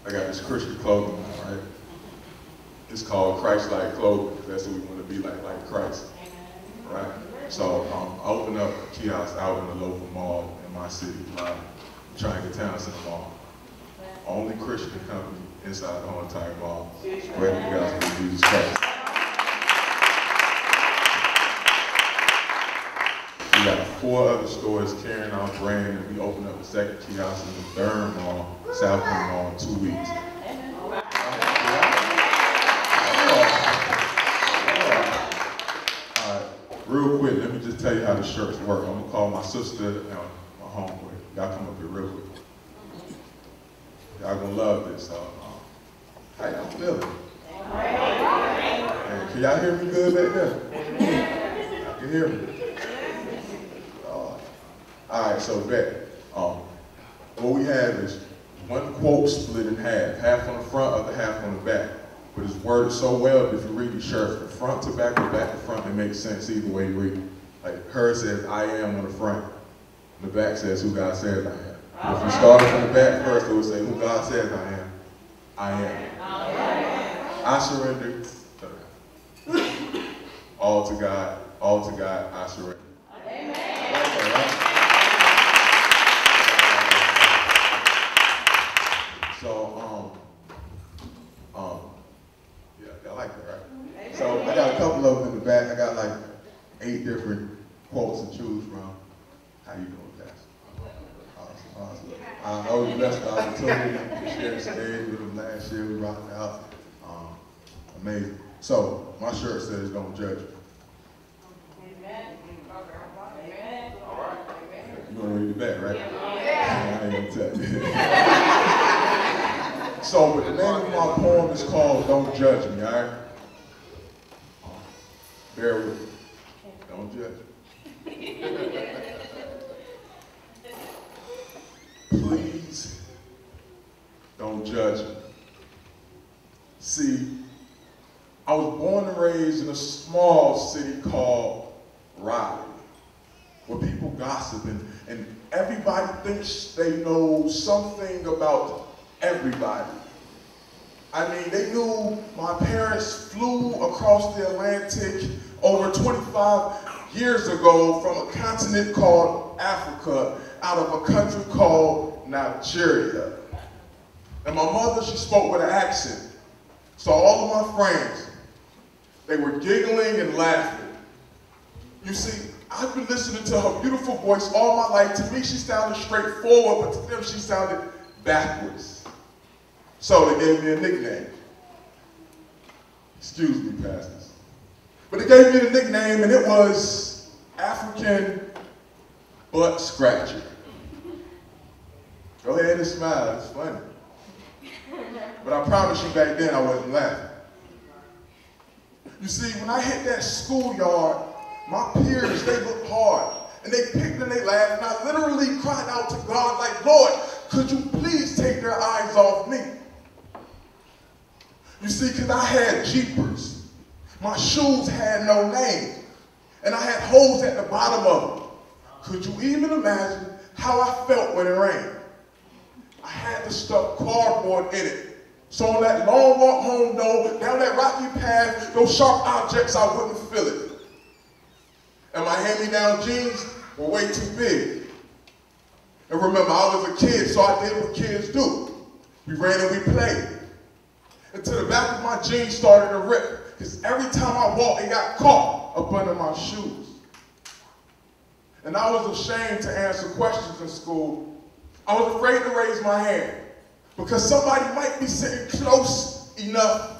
I got this Christian clothing on, right? It's called Christ-like clothing, because that's what we want to be like Christ, right? So I opened up a kiosk out in the local mall in my city, Triangle Center Mall. Only Christian company inside the whole entire mall, spreading the gospel of Jesus Christ. We got 4 other stores carrying our brand, and we opened up a second kiosk in the third mall, South Point Mall, in 2 weeks. Real quick, let me just tell you how the shirts work. I'm gonna call my sister and my homeboy. Y'all come up here real quick. Y'all gonna love this. How y'all feeling? Hey, can y'all hear me good back there? Y'all can hear me? All right, so back. What we have is one quote split in half on the front, other half on the back. But it's worded so well that if you read the shirt from front to back or back to front, it makes sense either way you read it. Like hers says, I am on the front. And the back says, who God says I am. If you started from the back first, it would say, who God says I am. I am. I surrender. All to God, I surrender. Amen. So, yeah, I like that, right? So I got a couple of them in the back. I got like 8 different quotes to choose from. How you doing, Pastor? Awesome. I know we blessed the opportunity to share the stage with them last year. We rocked out. Amazing. So my shirt says, "Don't judge me." Amen. All right. You want to read the back, right? Yeah. I ain't gonna tell you. So, but the name of my poem is called "Don't Judge Me." All right. Bear with me. Don't judge me. Please don't judge me. See, I was born and raised in a small city called Raleigh, where people gossip and everybody thinks they know something about everybody. I mean, they knew my parents flew across the Atlantic over 25 years ago from a continent called Africa out of a country called Nigeria. And my mother, she spoke with an accent. So all of my friends, they were giggling and laughing. You see, I've been listening to her beautiful voice all my life. To me, she sounded straightforward, but to them, she sounded backwards. So they gave me a nickname. Excuse me, pastors. But they gave me the nickname, and it was African Butt Scratcher. Go ahead and smile, it's funny. But I promise you back then I wasn't laughing. You see, when I hit that schoolyard, my peers, they looked hard. And they picked and they laughed, and I literally cried out to God like, Lord, could you please take their eyes off me? You see, because I had jeepers. My shoes had no name. And I had holes at the bottom of them. Could you even imagine how I felt when it rained? I had to stuff cardboard in it. So on that long walk home, though, down that rocky path, those sharp objects, I wouldn't feel it. And my hand-me-down jeans were way too big. And remember, I was a kid, so I did what kids do. We ran and we played. Until the back of my jeans started to rip, because every time I walked, it got caught up under my shoes. And I was ashamed to answer questions in school. I was afraid to raise my hand, because somebody might be sitting close enough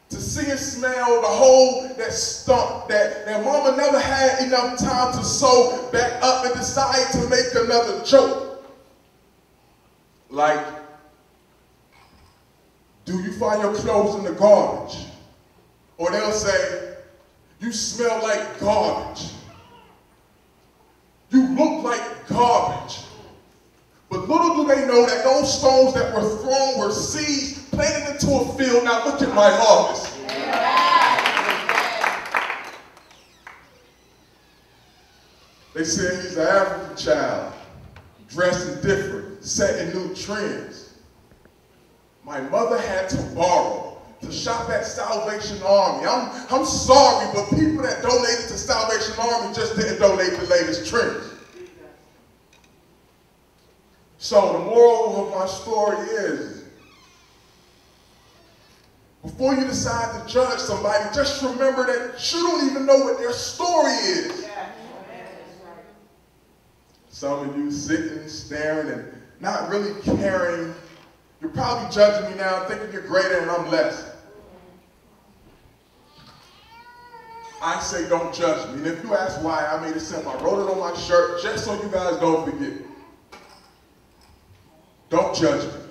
to see and smell the hole that stunk, that mama never had enough time to sew back up and decide to make another joke. Like, do you find your clothes in the garbage? Or they'll say, you smell like garbage. You look like garbage. But little do they know that those stones that were thrown were seeds planted into a field. Now look at my harvest. They say he's an African child, dressing different, setting new trends. my mother had to borrow to shop at Salvation Army. I'm sorry, but people that donated to Salvation Army just didn't donate the latest trends. So the moral of my story is, before you decide to judge somebody, just remember that you don't even know what their story is. Some of you sitting, staring, and not really caring. You're probably judging me now, thinking you're greater and I'm less. I say don't judge me. And if you ask why, I made it simple. I wrote it on my shirt just so you guys don't forget. Don't judge me.